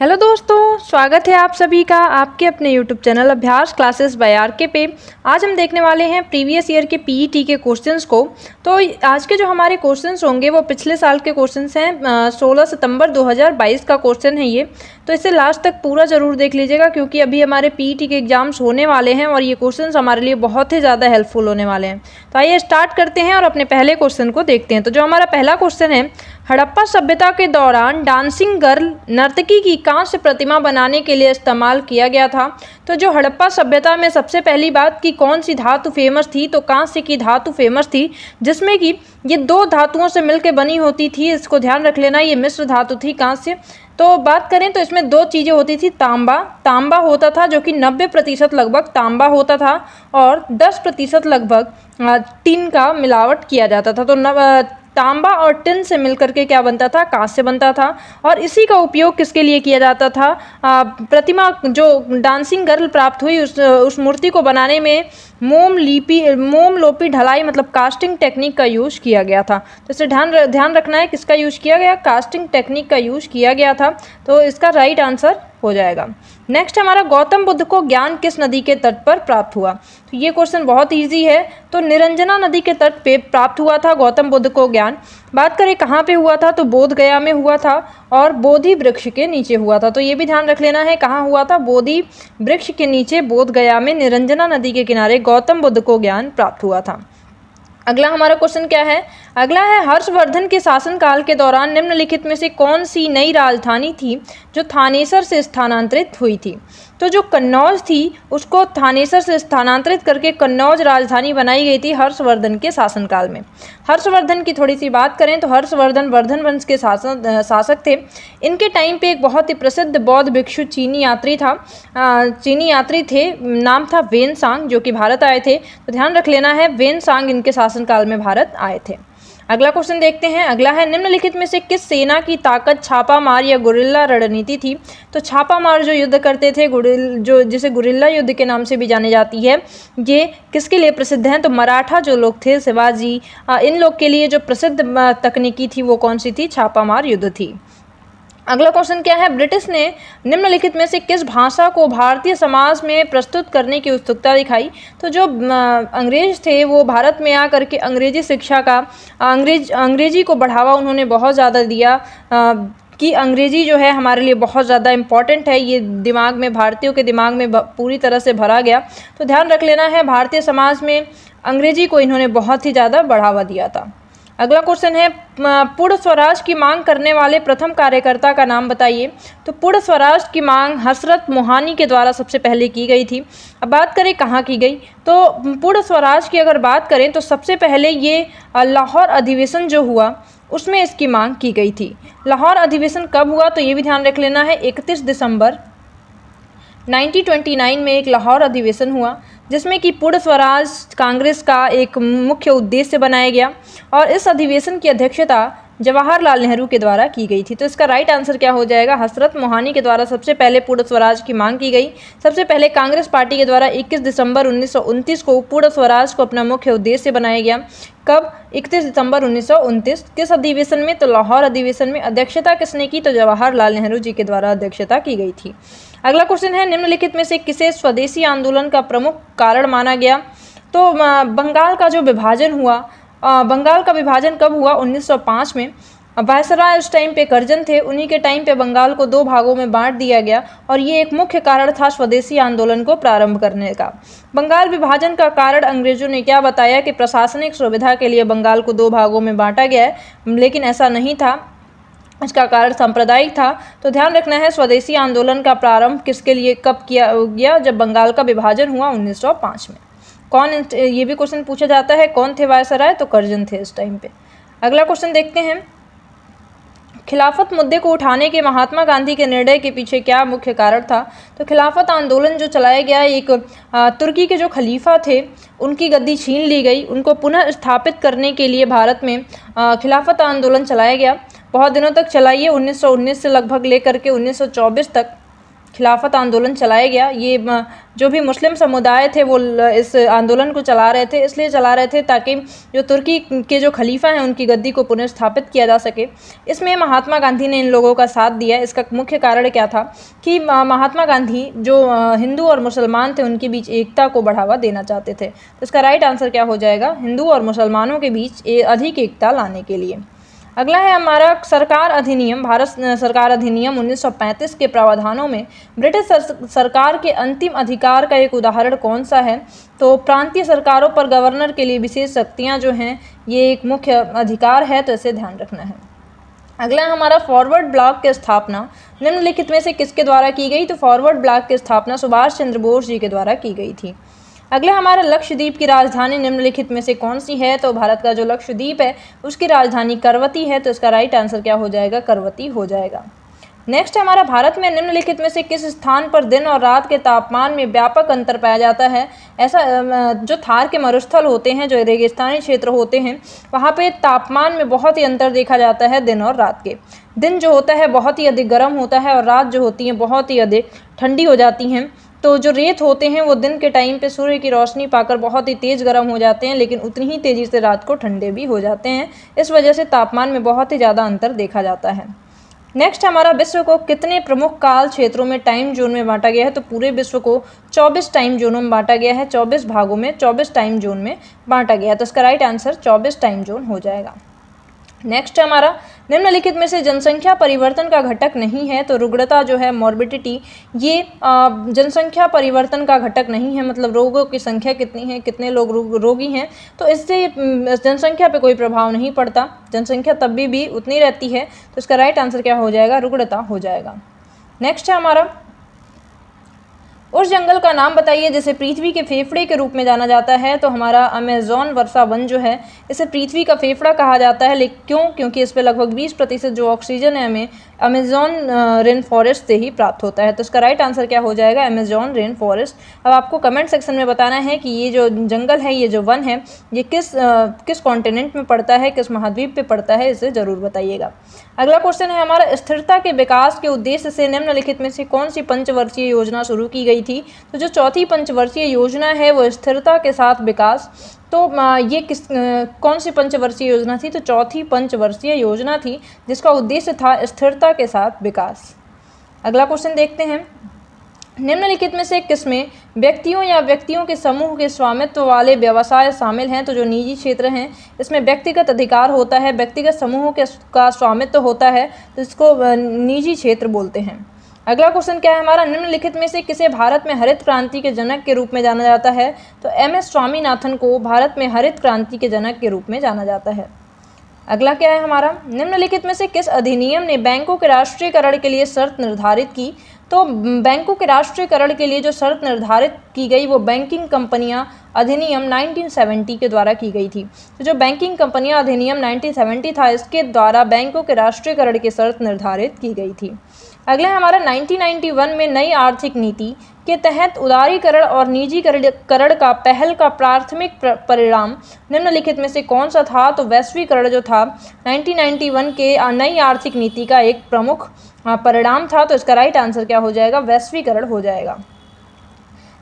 Hello दोस्तों, स्वागत है आप सभी का आपके अपने यूट्यूब चैनल अभ्यास क्लासेस बाय आरके पे। आज हम देखने वाले हैं प्रीवियस ईयर के पीईटी के क्वेश्चंस को। तो आज के जो हमारे क्वेश्चंस होंगे वो पिछले साल के क्वेश्चंस हैं। 16 सितंबर 2022 का क्वेश्चन है ये, तो इसे लास्ट तक पूरा ज़रूर देख लीजिएगा क्योंकि अभी हमारे पीईटी के एग्जाम्स होने वाले हैं और ये क्वेश्चन हमारे लिए बहुत ही ज़्यादा हेल्पफुल होने वाले हैं। तो आइए स्टार्ट करते हैं और अपने पहले क्वेश्चन को देखते हैं। तो जो हमारा पहला क्वेश्चन है, हड़प्पा सभ्यता के दौरान डांसिंग गर्ल नर्तकी की कांस्य प्रतिमा बनाने के लिए इस्तेमाल किया गया था। तो जो हड़प्पा सभ्यता में सबसे पहली बात कि कौन सी धातु फेमस थी, तो कांस्य की धातु फेमस थी, जिसमें कि ये दो धातुओं से मिलकर बनी होती थी। इसको ध्यान रख लेना, ये मिश्र धातु थी कांस्य। तो बात करें तो इसमें दो चीज़ें होती थी। तांबा होता था जो कि 90% लगभग तांबा होता था और 10% लगभग टिन का मिलावट किया जाता था। तो तांबा और टिन से मिलकर के क्या बनता था, कांस्य बनता था। और इसी का उपयोग किसके लिए किया जाता था, प्रतिमा जो डांसिंग गर्ल प्राप्त हुई उस मूर्ति को बनाने में मोम लोपी ढलाई मतलब कास्टिंग टेक्निक का यूज़ किया गया था। तो इसे ध्यान रखना है, किसका यूज़ किया गया, कास्टिंग टेक्निक का यूज़ किया गया था। तो इसका राइट आंसर हो जाएगा। नेक्स्ट हमारा, गौतम बुद्ध को ज्ञान किस नदी के तट पर प्राप्त हुआ। तो ये क्वेश्चन बहुत इजी है। तो निरंजना नदी के तट पे प्राप्त हुआ था गौतम बुद्ध को ज्ञान। बात करें कहाँ पे हुआ था, तो बोध गया में हुआ था और बोधि वृक्ष के नीचे हुआ था। तो ये भी ध्यान रख लेना है, कहाँ हुआ था, बोधि वृक्ष के नीचे बोध गया में निरंजना नदी के किनारे गौतम बुद्ध को ज्ञान प्राप्त हुआ था। अगला हमारा क्वेश्चन क्या है, अगला है, हर्षवर्धन के शासनकाल के दौरान निम्नलिखित में से कौन सी नई राजधानी थी जो थानेसर से स्थानांतरित हुई थी। तो जो कन्नौज थी उसको थानेसर से स्थानांतरित करके कन्नौज राजधानी बनाई गई थी हर्षवर्धन के शासनकाल में। हर्षवर्धन की थोड़ी सी बात करें तो हर्षवर्धन वर्धन वंश के शासक थे। इनके टाइम पे एक बहुत ही प्रसिद्ध बौद्ध भिक्षु चीनी यात्री थे, नाम था वेनसांग, जो कि भारत आए थे। तो ध्यान रख लेना है, वेनसांग इनके शासनकाल में भारत आए थे। अगला क्वेश्चन देखते हैं। अगला है, निम्नलिखित में से किस सेना की ताकत छापामार या गुरिल्ला रणनीति थी। तो छापामार जो युद्ध करते थे, जिसे गुरिल्ला युद्ध के नाम से भी जानी जाती है, ये किसके लिए प्रसिद्ध हैं, तो मराठा जो लोग थे, शिवाजी, इन लोग के लिए जो प्रसिद्ध तकनीकी थी वो कौन सी थी, छापामार युद्ध थी। अगला क्वेश्चन क्या है, ब्रिटिश ने निम्नलिखित में से किस भाषा को भारतीय समाज में प्रस्तुत करने की उत्सुकता दिखाई। तो जो अंग्रेज थे वो भारत में आकर के अंग्रेजी शिक्षा का अंग्रेजी को बढ़ावा उन्होंने बहुत ज़्यादा दिया कि अंग्रेजी जो है हमारे लिए बहुत ज़्यादा इम्पॉर्टेंट है। ये दिमाग में, भारतीयों के दिमाग में पूरी तरह से भरा गया। तो ध्यान रख लेना है, भारतीय समाज में अंग्रेजी को इन्होंने बहुत ही ज़्यादा बढ़ावा दिया था। अगला क्वेश्चन है, पूर्ण स्वराज की मांग करने वाले प्रथम कार्यकर्ता का नाम बताइए। तो पूर्ण स्वराज की मांग हसरत मोहानी के द्वारा सबसे पहले की गई थी। अब बात करें कहाँ की गई, तो पूर्ण स्वराज की अगर बात करें तो सबसे पहले ये लाहौर अधिवेशन जो हुआ उसमें इसकी मांग की गई थी। लाहौर अधिवेशन कब हुआ, तो ये भी ध्यान रख लेना है, 31 दिसंबर 1929 में एक लाहौर अधिवेशन हुआ जिसमें कि पूर्ण स्वराज कांग्रेस का एक मुख्य उद्देश्य बनाया गया और इस अधिवेशन की अध्यक्षता जवाहरलाल नेहरू के द्वारा की गई थी। तो इसका राइट आंसर क्या हो जाएगा, हसरत मोहानी के द्वारा सबसे पहले पूर्ण स्वराज की मांग की गई। सबसे पहले कांग्रेस पार्टी के द्वारा 21 दिसंबर 1929 को पूर्ण स्वराज को अपना मुख्य उद्देश्य बनाया गया। कब, 31 दिसंबर 1929। किस अधिवेशन में, तो लाहौर अधिवेशन में। अध्यक्षता किसने की, तो जवाहरलाल नेहरू जी के द्वारा अध्यक्षता की गई थी। अगला क्वेश्चन है, निम्नलिखित में से किसे स्वदेशी आंदोलन का प्रमुख कारण माना गया। तो बंगाल का जो विभाजन हुआ, बंगाल का विभाजन कब हुआ, 1905 में। वायसराय उस टाइम पे कर्जन थे, उन्हीं के टाइम पे बंगाल को दो भागों में बांट दिया गया और ये एक मुख्य कारण था स्वदेशी आंदोलन को प्रारंभ करने का। बंगाल विभाजन का कारण अंग्रेजों ने क्या बताया कि प्रशासनिक सुविधा के लिए बंगाल को दो भागों में बांटा गया है, लेकिन ऐसा नहीं था, इसका कारण सांप्रदायिक था। तो ध्यान रखना है, स्वदेशी आंदोलन का प्रारंभ किसके लिए कब किया गया, जब बंगाल का विभाजन हुआ 1905 में। कौन, ये भी क्वेश्चन पूछा जाता है, कौन थे वायसराय, तो कर्जन थे इस टाइम पे। अगला क्वेश्चन देखते हैं, खिलाफत मुद्दे को उठाने के महात्मा गांधी के निर्णय के पीछे क्या मुख्य कारण था। तो खिलाफत आंदोलन जो चलाया गया, एक तुर्की के जो खलीफा थे उनकी गद्दी छीन ली गई, उनको पुनः स्थापित करने के लिए भारत में खिलाफत आंदोलन चलाया गया। बहुत दिनों तक चला, ये 1919 से लगभग लेकर के 1924 तक खिलाफत आंदोलन चलाया गया। ये जो भी मुस्लिम समुदाय थे वो इस आंदोलन को चला रहे थे, इसलिए चला रहे थे ताकि जो तुर्की के जो खलीफा हैं उनकी गद्दी को पुनर्स्थापित किया जा सके। इसमें महात्मा गांधी ने इन लोगों का साथ दिया। इसका मुख्य कारण क्या था कि महात्मा गांधी जो हिंदू और मुसलमान थे उनके बीच एकता को बढ़ावा देना चाहते थे। तो इसका राइट आंसर क्या हो जाएगा, हिंदू और मुसलमानों के बीच अधिक एकता लाने के लिए। अगला है हमारा सरकार अधिनियम। भारत सरकार अधिनियम 1935 के प्रावधानों में ब्रिटिश सरकार के अंतिम अधिकार का एक उदाहरण कौन सा है? तो प्रांतीय सरकारों पर गवर्नर के लिए विशेष शक्तियां जो हैं ये एक मुख्य अधिकार है, तो इसे ध्यान रखना है। अगला हमारा फॉरवर्ड ब्लॉक की स्थापना निम्नलिखित में से किसके द्वारा की गई? तो फॉरवर्ड ब्लॉक की स्थापना सुभाष चंद्र बोस जी के द्वारा की गई थी। अगला हमारा लक्षद्वीप की राजधानी निम्नलिखित में से कौन सी है? तो भारत का जो लक्षद्वीप है उसकी राजधानी करवती है, तो इसका राइट आंसर क्या हो जाएगा, करवती हो जाएगा। नेक्स्ट हमारा भारत में निम्नलिखित में से किस स्थान पर दिन और रात के तापमान में व्यापक अंतर पाया जाता है? ऐसा जो थार के मरुस्थल होते हैं, जो रेगिस्तानी क्षेत्र होते हैं, वहाँ पे तापमान में बहुत ही अंतर देखा जाता है दिन और रात के। दिन जो होता है बहुत ही अधिक गर्म होता है और रात जो होती है बहुत ही अधिक ठंडी हो जाती हैं। तो जो रेत होते हैं वो दिन के टाइम पे सूर्य की रोशनी पाकर बहुत ही तेज़ गर्म हो जाते हैं, लेकिन उतनी ही तेज़ी से रात को ठंडे भी हो जाते हैं। इस वजह से तापमान में बहुत ही ज़्यादा अंतर देखा जाता है। नेक्स्ट हमारा विश्व को कितने प्रमुख काल क्षेत्रों में टाइम जोन में बांटा गया है? तो पूरे विश्व को 24 टाइम जोनों में बांटा गया है। 24 भागों में 24 टाइम जोन में बांटा गया है, तो इसका राइट आंसर 24 टाइम जोन हो जाएगा। नेक्स्ट हमारा निम्नलिखित में से जनसंख्या परिवर्तन का घटक नहीं है। तो रुग्णता जो है, मॉर्बिडिटी, ये जनसंख्या परिवर्तन का घटक नहीं है। मतलब रोगों की संख्या कितनी है, कितने लोग रोगी हैं, तो इससे जनसंख्या पे कोई प्रभाव नहीं पड़ता। जनसंख्या तब भी उतनी रहती है, तो इसका राइट आंसर क्या हो जाएगा, रुग्णता हो जाएगा। नेक्स्ट है हमारा उस जंगल का नाम बताइए जिसे पृथ्वी के फेफड़े के रूप में जाना जाता है। तो हमारा अमेज़न वर्षा वन जो है इसे पृथ्वी का फेफड़ा कहा जाता है। लेकिन क्यों? क्योंकि इस पे लगभग 20% जो ऑक्सीजन है हमें अमेज़न रेन फॉरेस्ट से ही प्राप्त होता है। तो इसका राइट आंसर क्या हो जाएगा, अमेज़न रेन फॉरेस्ट। अब आपको कमेंट सेक्शन में बताना है कि ये जो जंगल है, ये जो वन है, ये किस कॉन्टिनेंट में पड़ता है, किस महाद्वीप पे पड़ता है, इसे ज़रूर बताइएगा। अगला क्वेश्चन है हमारा स्थिरता के विकास के उद्देश्य से निम्नलिखित में से कौन सी पंचवर्षीय योजना शुरू की गई थी? तो जो चौथी पंचवर्षीय योजना है वो स्थिरता के साथ विकास। तो ये कौन सी पंचवर्षीय योजना थी? तो चौथी पंचवर्षीय योजना थी जिसका उद्देश्य था स्थिरता के साथ विकास। अगला क्वेश्चन देखते हैं, निम्नलिखित में से किसमें व्यक्तियों या व्यक्तियों के समूह के स्वामित्व वाले व्यवसाय शामिल हैं? तो जो निजी क्षेत्र हैं इसमें व्यक्तिगत अधिकार होता है, व्यक्तिगत समूहों का स्वामित्व होता है, तो इसको निजी क्षेत्र बोलते हैं। अगला क्वेश्चन क्या है हमारा, निम्नलिखित में से किसे भारत में हरित क्रांति के जनक के रूप में जाना जाता है? तो MS स्वामीनाथन को भारत में हरित क्रांति के जनक के रूप में जाना जाता है। अगला क्या है हमारा, निम्नलिखित में से किस अधिनियम ने बैंकों के राष्ट्रीयकरण के लिए शर्त निर्धारित की? तो बैंकों के राष्ट्रीयकरण के लिए जो शर्त निर्धारित की गई वो बैंकिंग कंपनियां अधिनियम 1970 के द्वारा की गई थी। तो जो बैंकिंग कंपनियां अधिनियम 1970 था, इसके द्वारा बैंकों के राष्ट्रीयकरण की शर्त निर्धारित की गई थी। अगला हमारा 1991 में नई आर्थिक नीति के तहत उदारीकरण और निजीकरण का पहल का प्राथमिक परिणाम निम्नलिखित में से कौन सा था? तो वैश्वीकरण जो था 1991 के नई आर्थिक नीति का एक प्रमुख परिणाम था। तो इसका राइट आंसर क्या हो जाएगा, वैश्वीकरण हो जाएगा।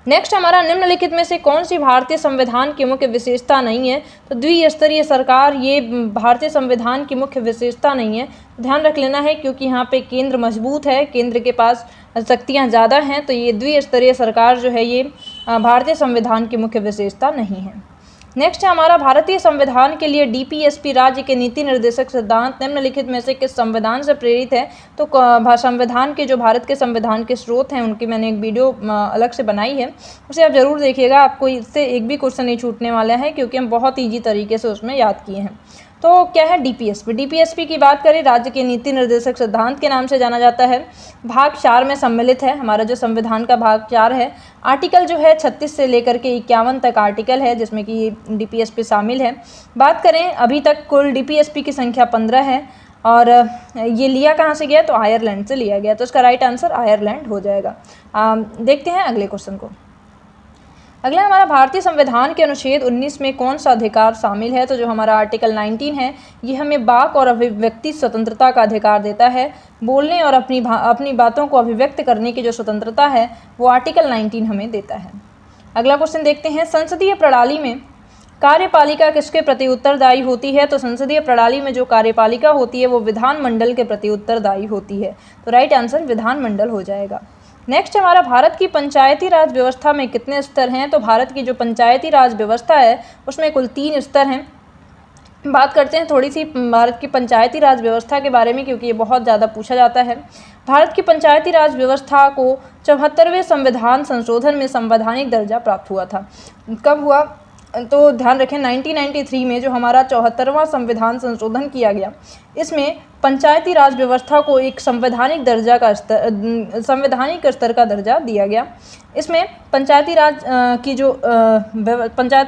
नेक्स्ट हमारा निम्नलिखित में से कौन सी भारतीय संविधान की मुख्य विशेषता नहीं है? तो द्विस्तरीय सरकार ये भारतीय संविधान की मुख्य विशेषता नहीं है। ध्यान रख लेना है क्योंकि यहाँ पे केंद्र मजबूत है, केंद्र के पास शक्तियाँ ज़्यादा हैं, तो ये द्विस्तरीय सरकार जो है ये भारतीय संविधान की मुख्य विशेषता नहीं है। नेक्स्ट है हमारा भारतीय संविधान के लिए DPSP राज्य के नीति निर्देशक सिद्धांत निम्नलिखित में से किस संविधान से प्रेरित है? तो संविधान के जो भारत के संविधान के स्रोत हैं उनकी मैंने एक वीडियो अलग से बनाई है, उसे आप ज़रूर देखिएगा। आपको इससे एक भी क्वेश्चन नहीं छूटने वाला है क्योंकि हम बहुत ईजी तरीके से उसमें याद किए हैं। तो क्या है DPSP की बात करें, राज्य के नीति निर्देशक सिद्धांत के नाम से जाना जाता है। भाग 4 में सम्मिलित है, हमारा जो संविधान का भाग 4 है। आर्टिकल जो है 36 से लेकर के 51 तक आर्टिकल है जिसमें कि DPSP शामिल है। बात करें अभी तक कुल DPSP की संख्या 15 है और ये लिया कहाँ से गया? तो आयरलैंड से लिया गया, तो इसका राइट आंसर आयरलैंड हो जाएगा। देखते हैं अगले क्वेश्चन को। अगला हमारा भारतीय संविधान के अनुच्छेद 19 में कौन सा अधिकार शामिल है? तो जो हमारा आर्टिकल 19 है ये हमें वाक और अभिव्यक्ति स्वतंत्रता का अधिकार देता है। बोलने और अपनी बातों को अभिव्यक्त करने की जो स्वतंत्रता है वो आर्टिकल 19 हमें देता है। अगला क्वेश्चन देखते हैं, संसदीय प्रणाली में कार्यपालिका किसके प्रति उत्तरदायी होती है? तो संसदीय प्रणाली में जो कार्यपालिका होती है वो विधानमंडल के प्रति उत्तरदायी होती है। तो राइट आंसर विधानमंडल हो जाएगा। नेक्स्ट हमारा, भारत की पंचायती राज व्यवस्था में कितने स्तर हैं? तो भारत की जो पंचायती राज व्यवस्था है उसमें कुल 3 स्तर हैं। बात करते हैं थोड़ी सी भारत की पंचायती राज व्यवस्था के बारे में, क्योंकि ये बहुत ज़्यादा पूछा जाता है। भारत की पंचायती राज व्यवस्था को 74वें संविधान संशोधन में संवैधानिक दर्जा प्राप्त हुआ था। कब हुआ? तो ध्यान रखें 1993 में जो हमारा 74वां संविधान संशोधन किया गया, इसमें पंचायती राज व्यवस्था को एक संवैधानिक स्तर का दर्जा दिया गया। इसमें पंचायती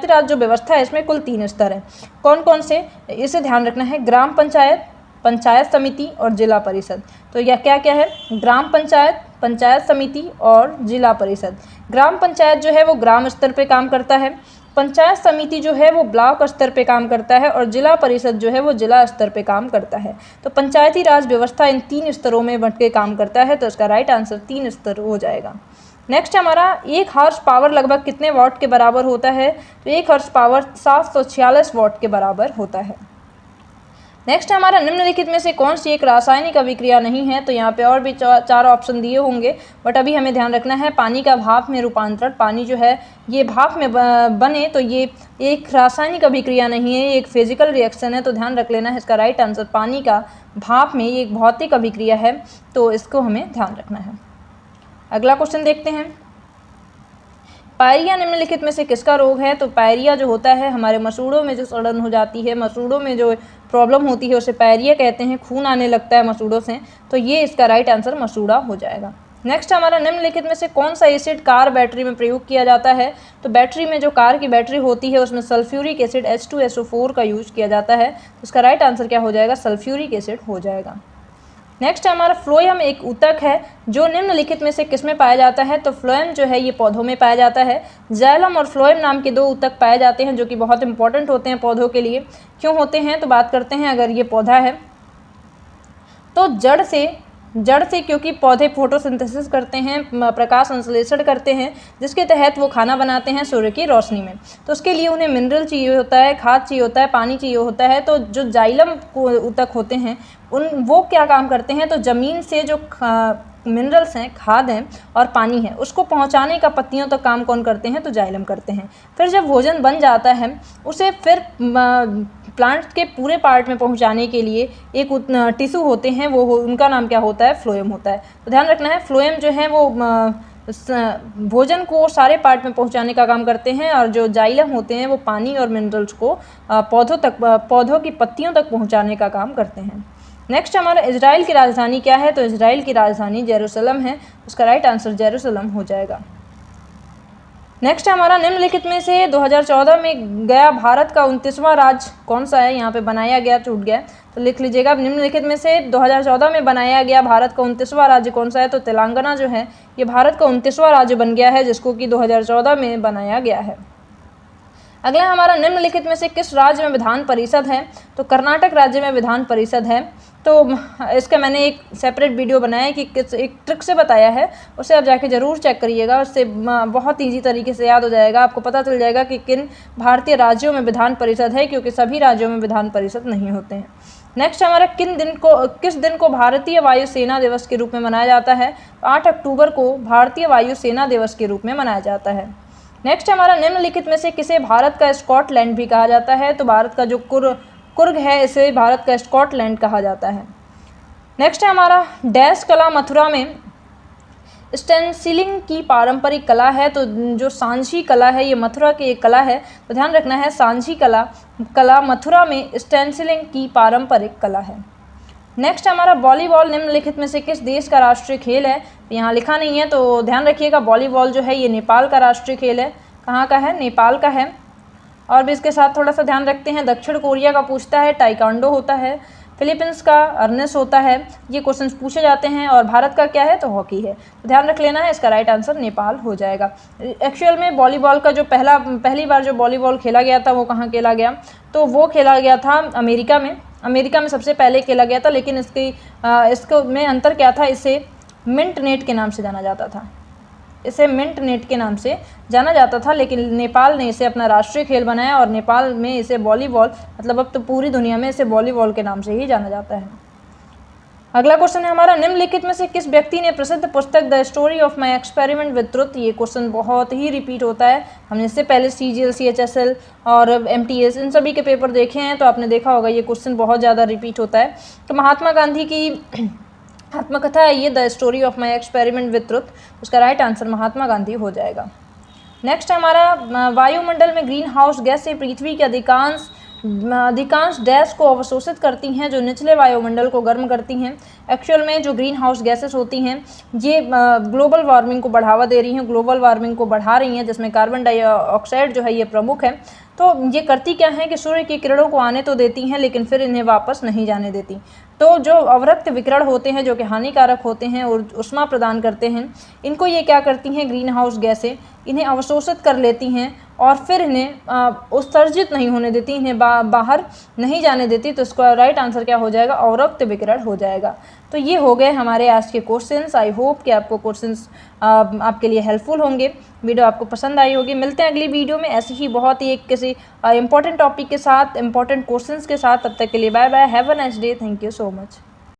राज जो व्यवस्था है इसमें कुल 3 स्तर हैं। कौन कौन से, इसे ध्यान रखना है, ग्राम पंचायत, पंचायत समिति और जिला परिषद। तो यह क्या क्या है? ग्राम पंचायत, पंचायत समिति और जिला परिषद। ग्राम पंचायत जो है वो ग्राम स्तर पे काम करता है, पंचायत समिति जो है वो ब्लॉक स्तर पे काम करता है और जिला परिषद जो है वो जिला स्तर पे काम करता है। तो पंचायती राज व्यवस्था इन 3 स्तरों में बंट के काम करता है। तो इसका राइट आंसर 3 स्तर हो जाएगा। नेक्स्ट हमारा, 1 हॉर्स पावर लगभग कितने वाट के बराबर होता है? तो 1 हॉर्स पावर 746 वाट के बराबर होता है। नेक्स्ट हमारा, निम्नलिखित में से कौन सी एक रासायनिक अभिक्रिया नहीं है? तो यहाँ पे और भी 4 ऑप्शन दिए होंगे, बट अभी हमें ध्यान रखना है पानी का भाप में रूपांतरण। पानी जो है ये भाप में बने तो ये एक रासायनिक अभिक्रिया नहीं है, ये एक फिजिकल रिएक्शन है। तो ध्यान रख लेना है इसका राइट आंसर पानी का भाप में ये एक भौतिक अभिक्रिया है, तो इसको हमें ध्यान रखना है। अगला क्वेश्चन देखते हैं, पायरिया निम्नलिखित में से किसका रोग है? तो पायरिया जो होता है हमारे मसूड़ों में जो सड़न हो जाती है, मसूड़ों में जो प्रॉब्लम होती है उसे पायरिया कहते हैं, खून आने लगता है मसूड़ों से। तो ये इसका राइट आंसर मसूड़ा हो जाएगा। नेक्स्ट हमारा, निम्नलिखित में से कौन सा एसिड कार बैटरी में प्रयोग किया जाता है? तो बैटरी में जो कार की बैटरी होती है उसमें सल्फ्यूरिक एसिड H2SO4 का यूज किया जाता है। तो इसका राइट आंसर क्या हो जाएगा? सल्फ्यूरिक एसिड हो जाएगा। नेक्स्ट हमारा, फ्लोएम एक ऊतक है जो निम्नलिखित में से किसमें पाया जाता है? तो फ्लोएम जो है ये पौधों में पाया जाता है। जाइलम और फ्लोएम नाम के 2 ऊतक पाए जाते हैं जो कि बहुत इंपॉर्टेंट होते हैं पौधों के लिए। क्यों होते हैं? तो बात करते हैं, अगर ये पौधा है तो जड़ से क्योंकि पौधे फोटोसिंथेसिस करते हैं, प्रकाश संश्लेषण करते हैं, जिसके तहत वो खाना बनाते हैं सूर्य की रोशनी में। तो उसके लिए उन्हें मिनरल चाहिए होता है, खाद चाहिए होता है, पानी चाहिए होता है। तो जो जाइलम ऊतक होते हैं वो क्या काम करते हैं? तो ज़मीन से जो मिनरल्स हैं, खाद हैं और पानी है, उसको पहुंचाने का पत्तियों तक काम कौन करते हैं? तो जाइलम करते हैं। फिर जब भोजन बन जाता है उसे फिर प्लांट के पूरे पार्ट में पहुंचाने के लिए एक टिश्यू होते हैं, वो उनका नाम क्या होता है? फ्लोएम होता है। तो ध्यान रखना है, फ्लोएम जो है वो भोजन को सारे पार्ट में पहुंचाने का काम करते हैं और जो जाइलम होते हैं वो पानी और मिनरल्स को पौधों की पत्तियों तक पहुंचाने का काम करते हैं। नेक्स्ट हमारा, इजराइल की राजधानी क्या है? तो इजराइल की राजधानी जेरूसलम है। उसका राइट आंसर जेरूसलम हो जाएगा। नेक्स्ट हमारा, निम्नलिखित में से 2014 में गया भारत का 29वां राज्य कौन सा है? यहाँ पे बनाया गया, छूट गया तो लिख लीजिएगा। निम्नलिखित में से 2014 में बनाया गया भारत का 29वां राज्य कौन सा है? तो तेलंगाना जो है ये भारत का 29वां राज्य बन गया है, जिसको कि 2014 में बनाया गया है। अगला हमारा, निम्नलिखित में से किस राज्य में विधान परिषद है? तो कर्नाटक राज्य में विधान परिषद है। तो इसका मैंने एक सेपरेट वीडियो बनाया है कि किस एक ट्रिक से बताया है, उसे आप जाके ज़रूर चेक करिएगा। उससे बहुत ईजी तरीके से याद हो जाएगा, आपको पता चल जाएगा कि किन भारतीय राज्यों में विधान परिषद है, क्योंकि सभी राज्यों में विधान परिषद नहीं होते हैं। नेक्स्ट हमारा, किस दिन को भारतीय वायुसेना दिवस के रूप में मनाया जाता है? 8 अक्टूबर को भारतीय वायुसेना दिवस के रूप में मनाया जाता है। नेक्स्ट हमारा, निम्नलिखित में से किसे भारत का स्कॉटलैंड भी कहा जाता है? तो भारत का जो कुर्ग है इसे भारत का स्कॉटलैंड कहा जाता है। नेक्स्ट है हमारा, डैश कला मथुरा में स्टेंसिलिंग की पारंपरिक कला है। तो जो सांझी कला है ये मथुरा की एक कला है, तो ध्यान रखना है सांझी कला मथुरा में स्टेंसिलिंग की पारंपरिक कला है। नेक्स्ट हमारा, वॉलीबॉल निम्नलिखित में से किस देश का राष्ट्रीय खेल है? यहाँ लिखा नहीं है तो ध्यान रखिएगा, वॉलीबॉल जो है ये नेपाल का राष्ट्रीय खेल है। कहाँ का है? नेपाल का है। और भी इसके साथ थोड़ा सा ध्यान रखते हैं, दक्षिण कोरिया का पूछता है, टाइकांडो होता है। फिलीपींस का अर्नेस होता है। ये क्वेश्चन पूछे जाते हैं। और भारत का क्या है तो हॉकी है, तो ध्यान रख लेना है। इसका राइट आंसर नेपाल हो जाएगा। एक्चुअल में वॉलीबॉल का जो पहली बार जो वॉलीबॉल खेला गया था वो कहाँ खेला गया, तो वो खेला गया था अमेरिका में। अमेरिका में सबसे पहले खेला गया था, लेकिन इसको में अंतर क्या था, इसे मिंट नेट के नाम से जाना जाता था। इसे मिंट नेट के नाम से जाना जाता था, लेकिन नेपाल ने इसे अपना राष्ट्रीय खेल बनाया और नेपाल में इसे वॉलीबॉल, मतलब अब तो पूरी दुनिया में इसे वॉलीबॉल के नाम से ही जाना जाता है। अगला क्वेश्चन है हमारा, निम्नलिखित में से किस व्यक्ति ने प्रसिद्ध पुस्तक the story of my experiment with truth, ये क्वेश्चन बहुत ही रिपीट होता है। हमने इससे पहले CGL, CHSL और MTS इन सभी के पेपर देखे हैं, तो आपने देखा होगा ये क्वेश्चन बहुत ज़्यादा रिपीट होता है। तो महात्मा गांधी की आत्मकथा है ये the story of my experiment with truth, उसका राइट आंसर महात्मा गांधी हो जाएगा। नेक्स्ट हमारा, वायुमंडल में ग्रीन हाउस गैस से पृथ्वी के अधिकांश डैश को अवशोषित करती हैं, जो निचले वायुमंडल को गर्म करती हैं। एक्चुअल में जो ग्रीन हाउस गैसेस होती हैं ये ग्लोबल वार्मिंग को बढ़ावा दे रही हैं, ग्लोबल वार्मिंग को बढ़ा रही हैं, जिसमें कार्बन डाइऑक्साइड जो है ये प्रमुख है। तो ये करती क्या है कि सूर्य की किरणों को आने तो देती हैं, लेकिन फिर इन्हें वापस नहीं जाने देती। तो जो अवरक्त विकिरण होते हैं, जो कि हानिकारक होते हैं और उष्मा प्रदान करते हैं, इनको ये क्या करती हैं, ग्रीन हाउस गैसें इन्हें अवशोषित कर लेती हैं और फिर इन्हें उत्सर्जित नहीं होने देती, इन्हें बाहर नहीं जाने देती। तो इसका राइट आंसर क्या हो जाएगा, अवरक्त विकिरण हो जाएगा। तो ये हो गए हमारे आज के क्वेश्चंस। आई होप कि आपको क्वेश्चंस आपके लिए हेल्पफुल होंगे, वीडियो आपको पसंद आई होगी। मिलते हैं अगली वीडियो में ऐसी ही बहुत ही एक किसी इंपॉर्टेंट टॉपिक के साथ, इंपॉर्टेंट क्वेश्चंस के साथ। तब तक के लिए bye bye, have a nice day, thank you so much.